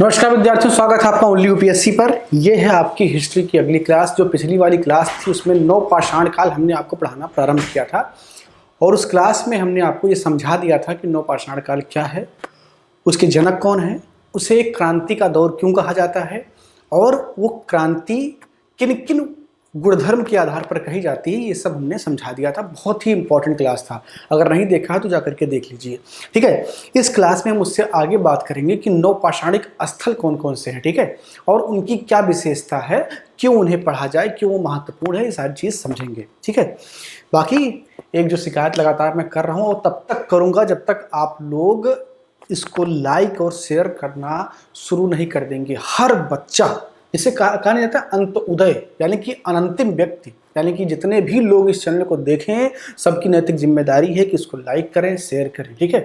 नमस्कार विद्यार्थियों, स्वागत है आपका ओनली यूपीएससी पर। यह है आपकी हिस्ट्री की अगली क्लास। जो पिछली वाली क्लास थी उसमें नौ पाषाण काल हमने आपको पढ़ाना प्रारंभ किया था और उस क्लास में हमने आपको ये समझा दिया था कि नौ पाषाण काल क्या है, उसके जनक कौन है, उसे एक क्रांति का दौर क्यों कहा जाता है और वो क्रांति किन किन गुणधर्म के आधार पर कही जाती है, ये सब हमने समझा दिया था। बहुत ही इंपॉर्टेंट क्लास था, अगर नहीं देखा है तो जाकर के देख लीजिए। ठीक है, इस क्लास में हम उससे आगे बात करेंगे कि नौ पाषाणिक स्थल कौन कौन से हैं, ठीक है, और उनकी क्या विशेषता है, क्यों उन्हें पढ़ा जाए, क्यों वो महत्वपूर्ण है, ये सारी चीज़ समझेंगे। ठीक है, बाकी एक जो शिकायत लगातार मैं कर रहा हूँ और तब तक करूँगा जब तक आप लोग इसको लाइक और शेयर करना शुरू नहीं कर देंगे। हर बच्चा, इसे कहा नहीं जाता अंत्योदय, यानी कि अनंतिम व्यक्ति, यानी कि जितने भी लोग इस चैनल को देखें सबकी नैतिक जिम्मेदारी है कि इसको लाइक करें, शेयर करें। ठीक है,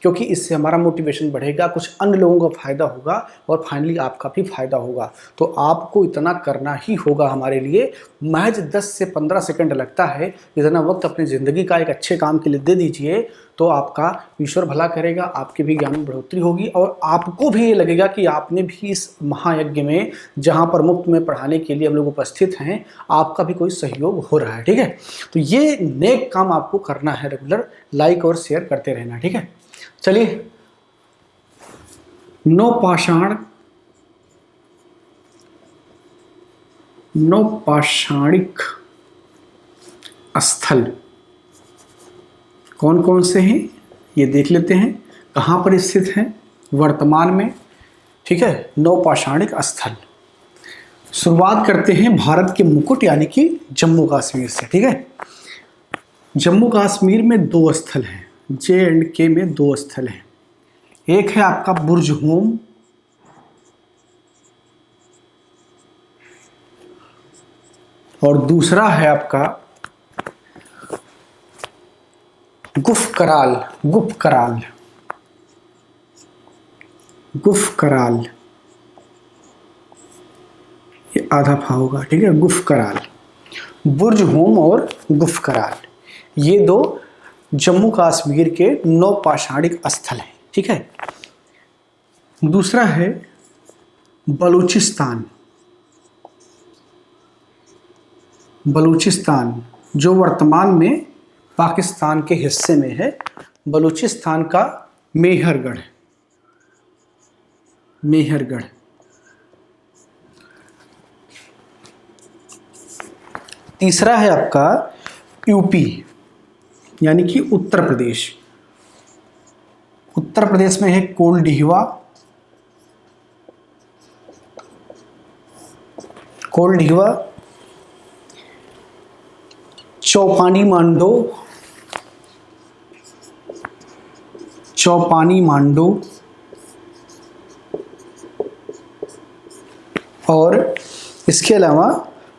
क्योंकि इससे हमारा मोटिवेशन बढ़ेगा, कुछ अन्य लोगों का फायदा होगा और फाइनली आपका भी फायदा होगा। तो आपको इतना करना ही होगा हमारे लिए, महज 10 से 15 सेकंड लगता है, इतना वक्त अपनी ज़िंदगी का एक अच्छे काम के लिए दे दीजिए तो आपका ईश्वर भला करेगा, आपके भी ज्ञान में बढ़ोतरी होगी और आपको भी ये लगेगा कि आपने भी इस महायज्ञ में, जहाँ पर मुफ्त में पढ़ाने के लिए हम लोग उपस्थित हैं, आपका भी कोई सहयोग हो रहा है। ठीक है, तो ये नेक काम आपको करना है, रेगुलर लाइक और शेयर करते रहना। ठीक है, चलिए नौ पाषाणिक स्थल कौन कौन से हैं ये देख लेते हैं, कहाँ पर स्थित हैं वर्तमान में। ठीक है, नौ पाषाणिक स्थल, शुरुआत करते हैं भारत के मुकुट यानी कि जम्मू कश्मीर से। ठीक है, जम्मू कश्मीर में दो स्थल हैं, J&K में दो स्थल हैं। एक है आपका बुर्ज होम और दूसरा है आपका गुफकराल। ये आधा फा होगा। ठीक है, गुफकराल, बुर्ज होम और गुफकराल, ये दो जम्मू कश्मीर के नौ पाषाणिक स्थल हैं। ठीक है, दूसरा है बलूचिस्तान जो वर्तमान में पाकिस्तान के हिस्से में है। बलूचिस्तान का मेहरगढ़। तीसरा है आपका यूपी यानी कि उत्तर प्रदेश में है कोल्डिहिवा, चौपानी मांडो और इसके अलावा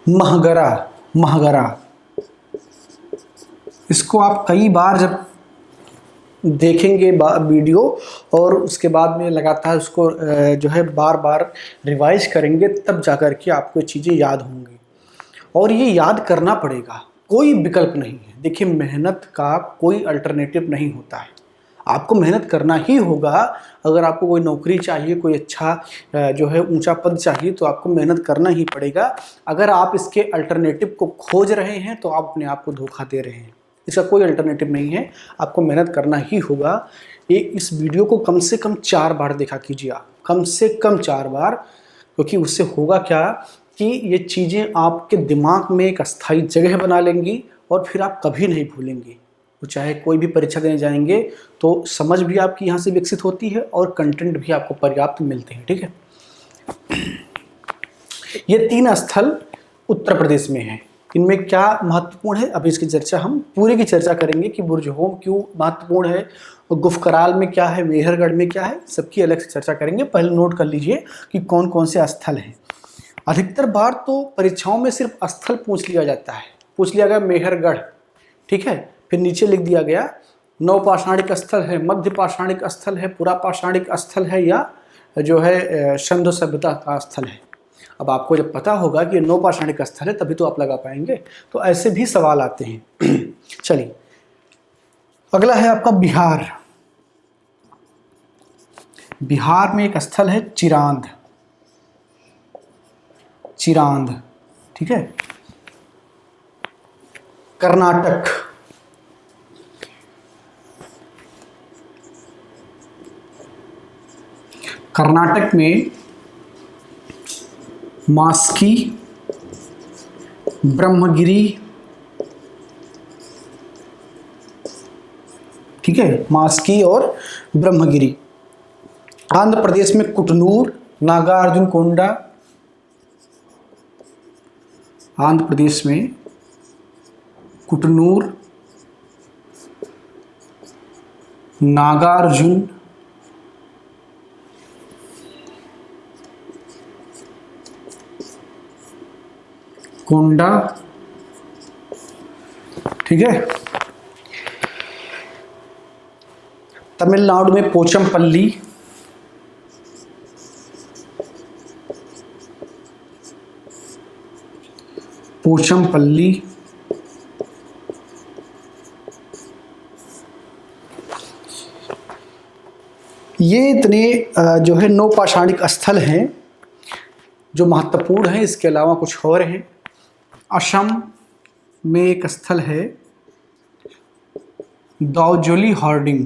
महगरा। इसको आप कई बार जब देखेंगे वीडियो और उसके बाद में लगातार उसको जो है बार बार रिवाइज करेंगे, तब जाकर के आपको चीज़ें याद होंगी और ये याद करना पड़ेगा, कोई विकल्प नहीं है। देखिए, मेहनत का कोई अल्टरनेटिव नहीं होता है, आपको मेहनत करना ही होगा। अगर आपको कोई नौकरी चाहिए, कोई अच्छा जो है ऊंचा पद चाहिए, तो आपको मेहनत करना ही पड़ेगा। अगर आप इसके अल्टरनेटिव को खोज रहे हैं तो आप अपने आप को धोखा दे रहे हैं, इसका कोई अल्टरनेटिव नहीं है, आपको मेहनत करना ही होगा। इस वीडियो को कम से कम 4 बार देखा कीजिए आप, कम से कम 4 बार, क्योंकि उससे होगा क्या कि ये चीज़ें आपके दिमाग में एक अस्थायी जगह बना लेंगी और फिर आप कभी नहीं भूलेंगे। तो चाहे कोई भी परीक्षा देने जाएंगे तो समझ भी आपकी यहाँ से विकसित होती है और कंटेंट भी आपको पर्याप्त मिलते हैं। ठीक है, ये 3 स्थल उत्तर प्रदेश में हैं। इनमें क्या महत्वपूर्ण है, अभी इसकी चर्चा हम पूरी की चर्चा करेंगे कि बुर्ज होम क्यों महत्वपूर्ण है और गुफकराल में क्या है, मेहरगढ़ में क्या है, सबकी अलग से चर्चा करेंगे। पहले नोट कर लीजिए कि कौन कौन से स्थल हैं। अधिकतर बार तो परीक्षाओं में सिर्फ स्थल पूछ लिया जाता है, पूछ लिया गया मेहरगढ़, ठीक है, फिर नीचे लिख दिया गया नौ पाषाणिक स्थल है, मध्य पाषाणिक स्थल है, पुरा पाषाणिक स्थल है या जो है सिंधु सभ्यता का स्थल है। अब आपको जब पता होगा कि ये नौ पाषाणिक स्थल है तभी तो आप लगा पाएंगे। तो ऐसे भी सवाल आते हैं। चलिए, अगला है आपका बिहार। बिहार में एक स्थल है चिरांद, चिरांद, ठीक है। कर्नाटक, कर्नाटक में मास्की, ब्रह्मगिरी, ठीक है, मास्की और ब्रह्मगिरी। आंध्र प्रदेश में कुटनूर, नागार्जुन कोंडा, आंध्र प्रदेश में कुटनूर, नागार्जुन कोंडा, ठीक है। तमिलनाडु में पोचमपल्ली, पोचमपल्ली, ये इतने जो है नौ पाषाणिक स्थल हैं जो महत्वपूर्ण हैं। इसके अलावा कुछ और हैं। असम में एक स्थल है दाउजोली हॉर्डिंग,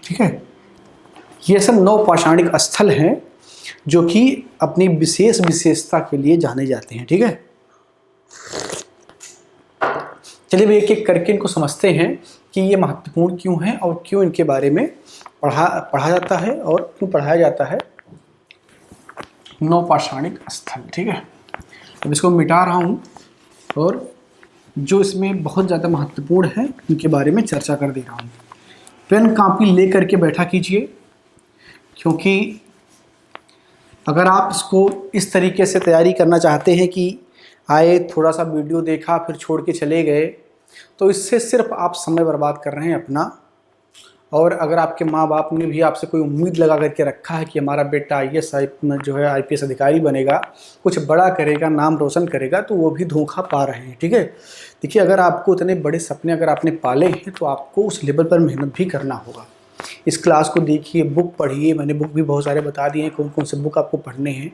ठीक है। ये सब नौ पाषाणिक स्थल हैं जो कि अपनी विशेषता के लिए जाने जाते हैं, ठीक है। चलिए अब एक एक करके इनको समझते हैं कि ये महत्वपूर्ण क्यों हैं और क्यों इनके बारे में पढ़ा जाता है और क्यों पढ़ाया जाता है। नौ पाषाणिक स्थल, ठीक है। अब इसको मिटा रहा हूँ और जो इसमें बहुत ज़्यादा महत्वपूर्ण है उनके बारे में चर्चा कर दे रहा हूँ। पेन कॉपी ले करके बैठा कीजिए, क्योंकि अगर आप इसको इस तरीके से तैयारी करना चाहते हैं कि आए थोड़ा सा वीडियो देखा फिर छोड़ के चले गए, तो इससे सिर्फ आप समय बर्बाद कर रहे हैं अपना। और अगर आपके माँ बाप ने भी आपसे कोई उम्मीद लगा करके रखा है कि हमारा बेटा आईपीएस अधिकारी बनेगा, कुछ बड़ा करेगा, नाम रोशन करेगा, तो वो भी धोखा पा रहे हैं, ठीक है। देखिए, अगर आपको इतने बड़े सपने अगर आपने पाले हैं तो आपको उस लेवल पर मेहनत भी करना होगा। इस क्लास को देखिए, बुक पढ़िए, मैंने बुक भी बहुत सारे बता दिए हैं कौन कौन से बुक आपको पढ़ने हैं।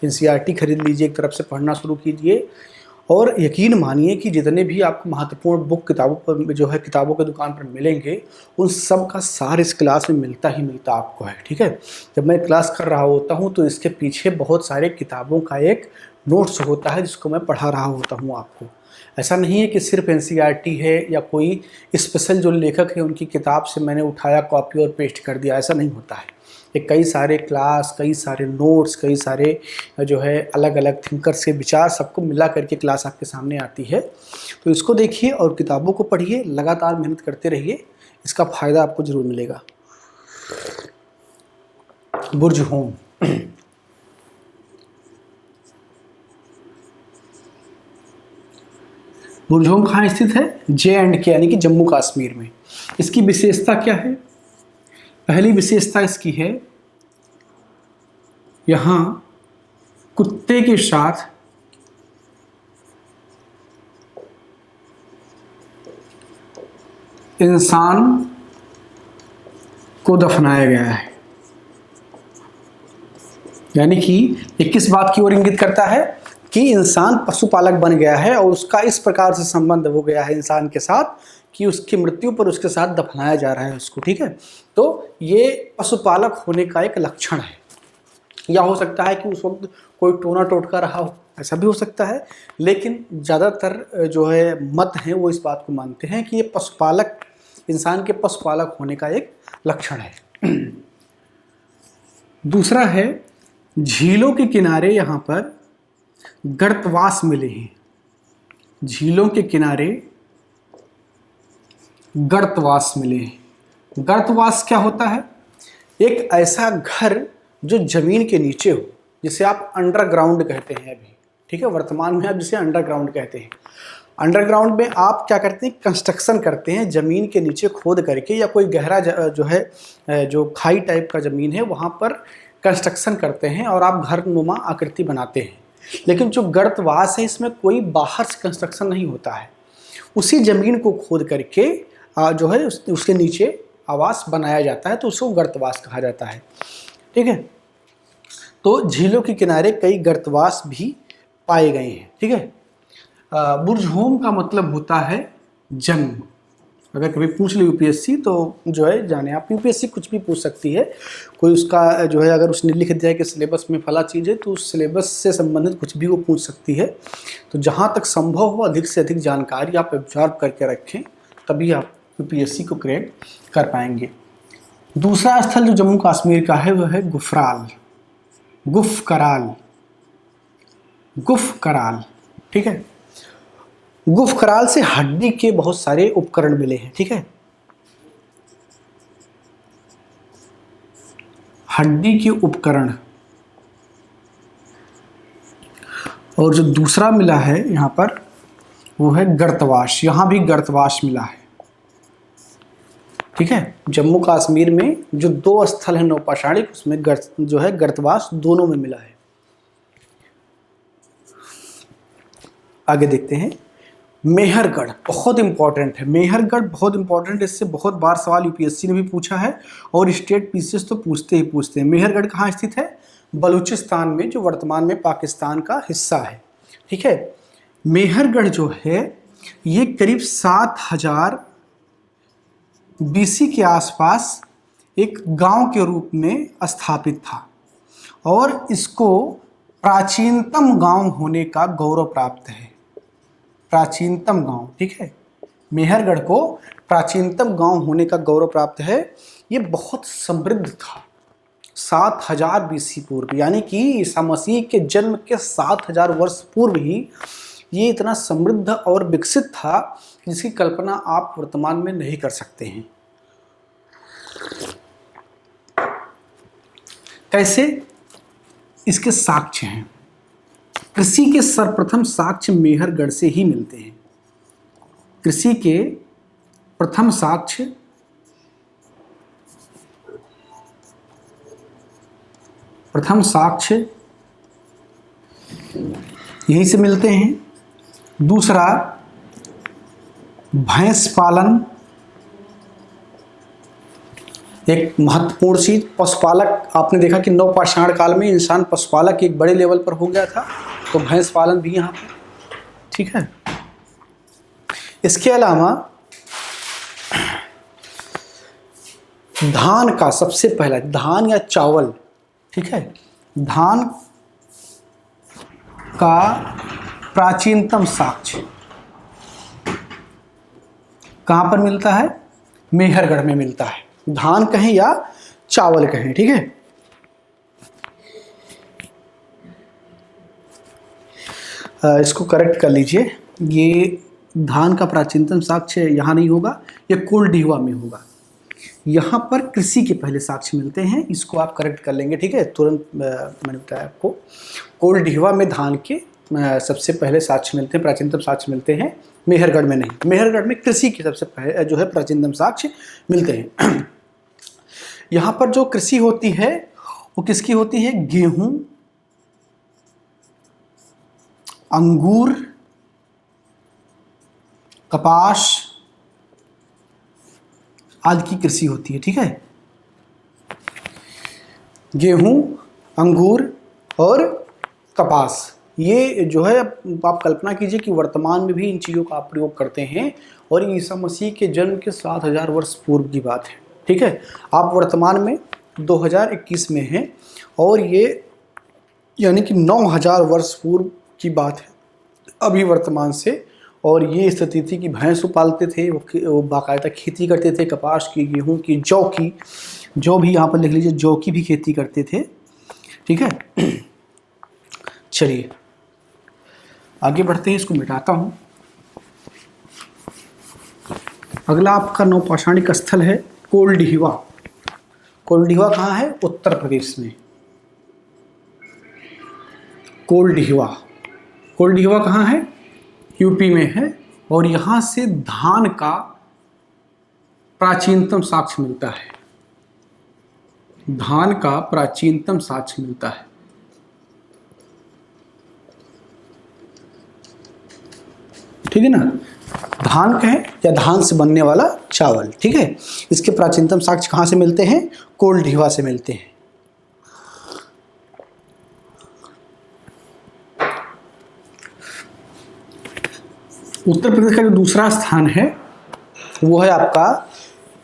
एनसीईआरटी खरीद लीजिए, एक तरफ से पढ़ना शुरू कीजिए और यकीन मानिए कि जितने भी आपको महत्वपूर्ण बुक किताबों पर जो है किताबों की दुकान पर मिलेंगे, उन सब का सार इस क्लास में मिलता ही मिलता आपको है, ठीक है। जब मैं क्लास कर रहा होता हूँ तो इसके पीछे बहुत सारे किताबों का एक नोट्स होता है जिसको मैं पढ़ा रहा होता हूँ आपको। ऐसा नहीं है कि सिर्फ एनसीईआरटी है या कोई स्पेशल जो लेखक है उनकी किताब से मैंने उठाया, कॉपी और पेस्ट कर दिया, ऐसा नहीं होता है। ये कई सारे क्लास, कई सारे नोट्स, कई सारे जो है अलग अलग थिंकर्स के विचार सबको मिला करके क्लास आपके सामने आती है। तो इसको देखिए और किताबों को पढ़िए, लगातार मेहनत करते रहिए, इसका फ़ायदा आपको ज़रूर मिलेगा। बुर्जहोम, बुर्जहोम कहाँ स्थित है? J&K यानी कि जम्मू कश्मीर में। इसकी विशेषता क्या है? पहली विशेषता इसकी है, यहाँ कुत्ते के साथ इंसान को दफनाया गया है। यानी कि ये किस बात की ओर इंगित करता है कि इंसान पशुपालक बन गया है और उसका इस प्रकार से संबंध हो गया है इंसान के साथ कि उसकी मृत्यु पर उसके साथ दफनाया जा रहा है उसको, ठीक है। तो ये पशुपालक होने का एक लक्षण है। या हो सकता है कि उस वक्त कोई टोना टोटका रहा हो, ऐसा भी हो सकता है, लेकिन ज़्यादातर जो है मत हैं वो इस बात को मानते हैं कि ये पशुपालक, इंसान के पशुपालक होने का एक लक्षण है। दूसरा है, झीलों के किनारे यहाँ पर गर्तवास मिले हैं। झीलों के किनारे गर्तवास मिले हैं। गर्तवास क्या होता है? एक ऐसा घर जो जमीन के नीचे हो, जिसे आप अंडरग्राउंड कहते हैं अभी, ठीक है। वर्तमान में आप जिसे अंडरग्राउंड कहते हैं। अंडरग्राउंड में आप क्या करते हैं? कंस्ट्रक्शन करते हैं जमीन के नीचे खोद करके, या कोई गहरा जो है जो खाई टाइप का ज़मीन है वहाँ पर कंस्ट्रक्शन करते हैं और आप घर नुमा आकृति बनाते हैं। लेकिन जो गर्तवास है इसमें कोई बाहर से कंस्ट्रक्शन नहीं होता है। उसी ज़मीन को खोद करके जो है उसके नीचे आवास बनाया जाता है, तो उसको गर्तवास कहा जाता है। ठीक है, तो झीलों के किनारे कई गर्तवास भी पाए गए हैं। ठीक है, बुर्जहोम का मतलब होता है जन्म। अगर कभी पूछ ले यूपीएससी तो जो है जाने आप, यूपीएससी कुछ भी पूछ सकती है, कोई उसका जो है अगर उसने लिख दिया है कि सिलेबस में फला चीज़ है तो उस सिलेबस से संबंधित कुछ भी वो पूछ सकती है। तो जहाँ तक संभव हो अधिक से अधिक जानकारी आप एब्जॉर्ब करके रखें, तभी आप यूपीएससी को क्रैक कर पाएंगे। दूसरा स्थल जो जम्मू कश्मीर का है वह है गुफराल, गुफ कराल, गुफ कराल। ठीक है, गुफ कराल से हड्डी के बहुत सारे उपकरण मिले हैं। ठीक है, हड्डी के उपकरण। और जो दूसरा मिला है यहाँ पर वो है गर्तवाश, यहाँ भी गर्तवाश मिला है। ठीक है, जम्मू कश्मीर में जो 2 स्थल हैं नौपाषाणिक, उसमें जो है गर्तवाश दोनों में मिला है। आगे देखते हैं, मेहरगढ़ बहुत इंपॉर्टेंट है। मेहरगढ़ बहुत इंपॉर्टेंट, इससे बहुत बार सवाल यूपीएससी ने भी पूछा है और स्टेट पीसीएस तो पूछते ही पूछते हैं। मेहरगढ़ कहाँ स्थित है? बलूचिस्तान में, जो वर्तमान में पाकिस्तान का हिस्सा है। ठीक है, मेहरगढ़ जो है ये करीब 7000 बीसी के आसपास एक गांव के रूप में स्थापित था और इसको प्राचीनतम गांव होने का गौरव प्राप्त है। प्राचीनतम गांव, ठीक है, मेहरगढ़ को प्राचीनतम गांव होने का गौरव प्राप्त है। ये बहुत समृद्ध था 7000 बीसी पूर्व, यानी कि ईसा मसीह के जन्म के 7000 वर्ष पूर्व ही ये इतना समृद्ध और विकसित था जिसकी कल्पना आप वर्तमान में नहीं कर सकते हैं। कैसे? इसके साक्ष्य हैं। कृषि के सर्वप्रथम साक्ष्य मेहरगढ़ से ही मिलते हैं। कृषि के प्रथम साक्ष्य यहीं से मिलते हैं। दूसरा, भैंस पालन एक महत्वपूर्ण चीज। पशुपालक, आपने देखा कि नवपाषाण काल में इंसान पशुपालक एक बड़े लेवल पर हो गया था, तो भैंस पालन भी यहाँ पर। ठीक है, इसके अलावा धान का सबसे पहला, धान या चावल, ठीक है, धान का प्राचीनतम साक्ष्य कहाँ पर मिलता है? मेहरगढ़ में मिलता है। धान कहें या चावल कहें, ठीक है। इसको करेक्ट कर लीजिए, ये धान का प्राचीनतम साक्ष्य यहाँ नहीं होगा, ये कोल्डिहवा में होगा। यहाँ पर कृषि के पहले साक्ष्य मिलते हैं, इसको आप करेक्ट कर लेंगे, ठीक है। तुरंत मैंने बताया आपको, कोल्डिहवा में धान के सबसे पहले साक्ष्य मिलते हैं, प्राचीनतम साक्ष्य मिलते हैं, मेहरगढ़ में नहीं। मेहरगढ़ में कृषि के सबसे पहले जो है प्राचीनतम साक्ष्य मिलते हैं। यहाँ पर जो कृषि होती है वो किसकी होती है? गेहूं, अंगूर, कपास आदि की कृषि होती है, ठीक है। गेहूं, अंगूर और कपास, ये जो है आप कल्पना कीजिए कि वर्तमान में भी इन चीज़ों का आप प्रयोग करते हैं और ईसा मसीह के जन्म के 7000 वर्ष पूर्व की बात है, ठीक है। आप वर्तमान में 2021 में हैं और ये यानी कि 9000 वर्ष पूर्व की बात है अभी वर्तमान से। और ये स्थिति थी कि भैंस पालते थे, वो बाकायदा खेती करते थे, कपास की, गेहूं की, जौ की, जो भी यहाँ पर लिख लीजिए, जौ की भी खेती करते थे, ठीक है। चलिए आगे बढ़ते हैं, इसको मिटाता हूँ। अगला आपका नवपाषाणिक स्थल है कोल्डिहवा। कोल्डिहवा कहाँ है? उत्तर प्रदेश में। कोल्डिहवा, कोल्डिहवा कहाँ है? यूपी में है। और यहाँ से धान का प्राचीनतम साक्ष्य मिलता है। धान का प्राचीनतम साक्ष्य मिलता है। ठीक है ना। धान कहें या धान से बनने वाला चावल, ठीक है। इसके प्राचीनतम साक्ष्य कहाँ से मिलते हैं? कोल्ड से मिलते हैं। उत्तर प्रदेश का जो दूसरा स्थान है वो है आपका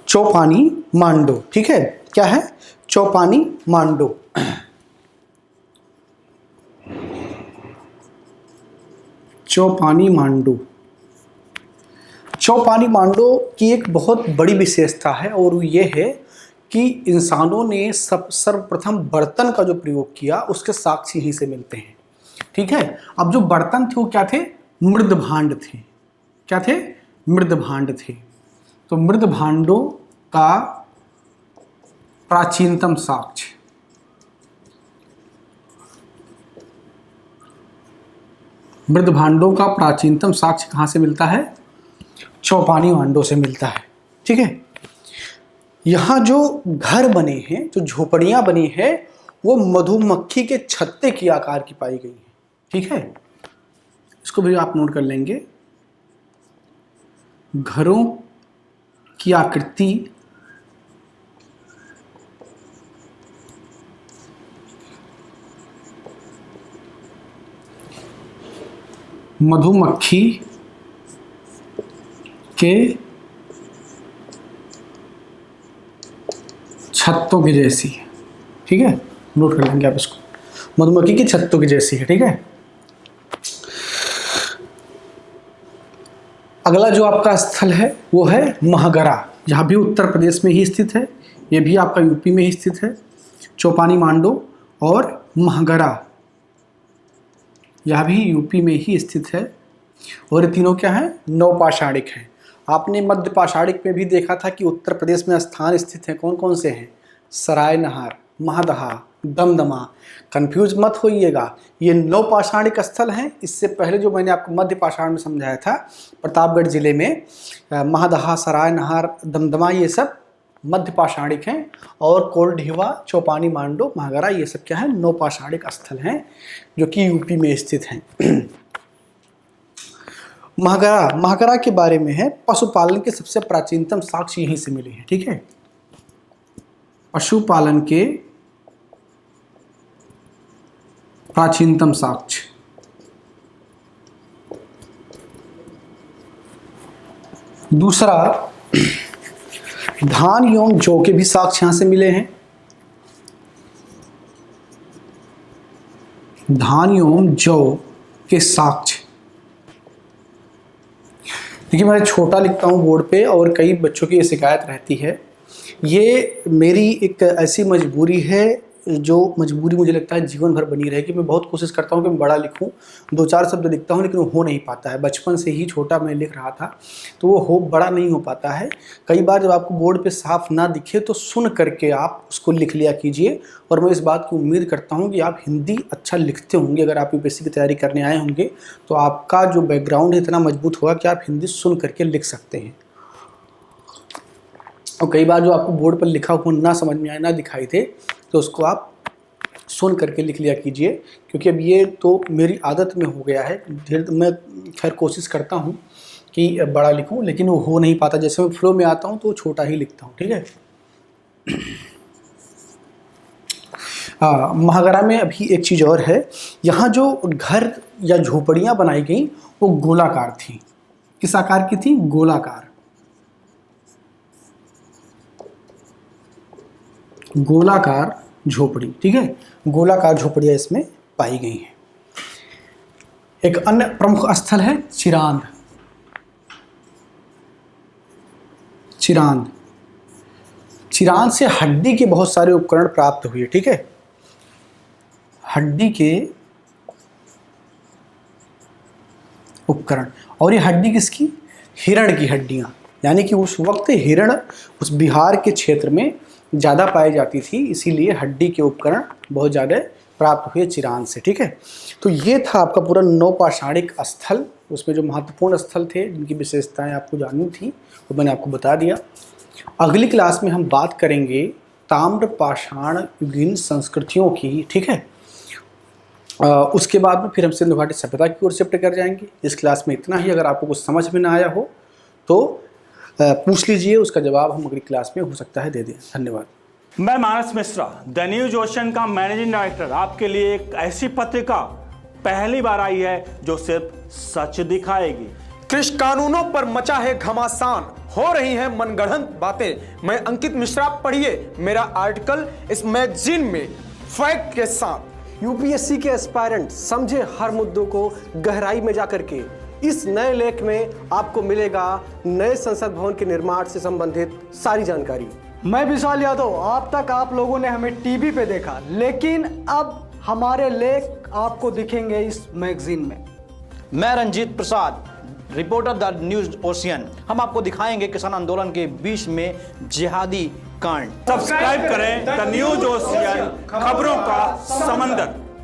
चौपानी मांडो, ठीक है। क्या है? चौपानी मांडो। चौपानी मांडो। चौपानी मांडो की एक बहुत बड़ी विशेषता है और वो ये है कि इंसानों ने सर्वप्रथम बर्तन का जो प्रयोग किया उसके साक्ष्य यहीं से मिलते हैं, ठीक है। अब जो बर्तन थे वो क्या थे? मृद भांड थे। क्या थे? मृद भांड थे। तो मृद भांडों का प्राचीनतम साक्ष्य मृद भांडों का प्राचीनतम साक्ष्य कहाँ से मिलता है? चौपानी मांडो से मिलता है, ठीक है। यहाँ जो घर बने हैं, जो झोपड़ियाँ बनी हैं, वो मधुमक्खी के छत्ते की आकार की पाई गई है, ठीक है। इसको भी आप नोट कर लेंगे। घरों की आकृति मधुमक्खी के छत्तों की जैसी है, ठीक है। नोट कर लेंगे आप इसको, मधुमक्खी की छत्तों की जैसी है, ठीक है। अगला जो आपका स्थल है वो है महगरा। यह भी उत्तर प्रदेश में ही स्थित है, ये भी आपका यूपी में ही स्थित है। चौपानी मांडो और महगरा यह भी यूपी में ही स्थित है। और ये तीनों क्या है? नवपाषाणिक हैं। आपने मध्य पाषाणिक में भी देखा था कि उत्तर प्रदेश में स्थान स्थित हैं। कौन कौन से हैं? सरायनहार, महदहा, दमदमा। कंफ्यूज मत होइएगा, ये नवपाषाणिक स्थल हैं। इससे पहले जो मैंने आपको मध्य पाषाण में समझाया था, प्रतापगढ़ जिले में महदहा, सरायनहार, दमदमा, ये सब मध्य पाषाणिक हैं। और कोल्डीवा, चौपानी मांडो, महगरा, ये सब क्या है? नवपाषाणिक स्थल हैं जो कि यूपी में स्थित हैं। महगरा के बारे में है, पशुपालन के सबसे प्राचीनतम साक्ष्य यहीं से मिले हैं, ठीक है। पशुपालन के प्राचीनतम साक्ष्य दूसरा, धान एवं जौ के भी साक्ष्य यहां से मिले हैं। धान एवं जौ के साक्ष्य, देखिए मैं छोटा लिखता हूँ बोर्ड पे और कई बच्चों की ये शिकायत रहती है। ये मेरी एक ऐसी मजबूरी है, जो मजबूरी मुझे लगता है जीवन भर बनी रहेगी। मैं बहुत कोशिश करता हूँ कि मैं बड़ा लिखूँ, 2-4 शब्द लिखता हूँ, लेकिन वो हो नहीं पाता है। बचपन से ही छोटा मैं लिख रहा था तो वो बड़ा नहीं हो पाता है। कई बार जब आपको बोर्ड पे साफ ना दिखे तो सुन करके आप उसको लिख लिया कीजिए। और मैं इस बात की उम्मीद करता हूँ कि आप हिंदी अच्छा लिखते होंगे। अगर आप यूपीएससी की तैयारी करने आए होंगे तो आपका जो बैकग्राउंड है इतना मजबूत होगा कि आप हिंदी सुन करके लिख सकते हैं। और कई बार जो आपको बोर्ड पर लिखा हुआ ना समझ में आए, ना दिखाई दे, तो उसको आप सुन करके लिख लिया कीजिए। क्योंकि अब ये तो मेरी आदत में हो गया है। मैं खैर कोशिश करता हूँ कि बड़ा लिखूँ, लेकिन वो हो नहीं पाता। जैसे मैं फ्लो में आता हूँ तो छोटा ही लिखता हूँ, ठीक है। महगरा में अभी एक चीज़ और है, यहाँ जो घर या झोपड़ियाँ बनाई गई वो गोलाकार थी। किस आकार की थी? गोलाकार। गोलाकार झोपड़ी, ठीक है। गोलाकार झोपड़ियाँ इसमें पाई गई हैं। एक अन्य प्रमुख स्थल है चिरांद। चिरांद, चिरांद से हड्डी के बहुत सारे उपकरण प्राप्त हुए, ठीक है। हड्डी के उपकरण, और ये हड्डी किसकी? हिरण की हड्डियां। यानी कि उस वक्त हिरण उस बिहार के क्षेत्र में ज़्यादा पाई जाती थी, इसीलिए हड्डी के उपकरण बहुत ज़्यादा प्राप्त हुए चिरांद से, ठीक है। तो ये था आपका पूरा नवपाषाणिक स्थल। उसमें जो महत्वपूर्ण स्थल थे, जिनकी विशेषताएं आपको जाननी थी, वो मैंने आपको बता दिया। अगली क्लास में हम बात करेंगे ताम्रपाषाण युगीन संस्कृतियों की, ठीक है। उसके बाद में फिर हम सिंधु घाटी सभ्यता की ओर शिफ्ट कर जाएंगे। इस क्लास में इतना ही। अगर आपको कुछ समझ में ना आया हो तो पूछ लीजिए, उसका जवाब हम अगली क्लास में हो सकता है दे दें। धन्यवाद। मैं मानस मिश्रा, द न्यूज ओशन का मैनेजिंग डायरेक्टर, आपके लिए एक ऐसी पत्रिका पहली बार आई है जो सिर्फ सच दिखाएगी। कृषि कानूनों पर मचा है घमासान, हो रही हैं मनगढ़ंत बातें। मैं अंकित मिश्रा, पढ़िए मेरा आर्टिकल इस मैगजीन में फैक्ट के साथ। यूपीएससी के एस्पायरेंट समझे हर मुद्दों को गहराई में जाकर के। इस नए लेख में आपको मिलेगा नए संसद भवन के निर्माण से संबंधित सारी जानकारी। मैं विशाल यादव, अब तक आप लोगों ने हमें टीवी पे देखा, लेकिन अब हमारे लेख आपको दिखेंगे इस मैगजीन में। मैं Ranjit Prasad, reporter the news ocean. हम आपको दिखाएंगे किसान आंदोलन के बीच में जिहादी कांड। सब्सक्राइब करें द न्यूज ओशियन, खबरों का समंदर।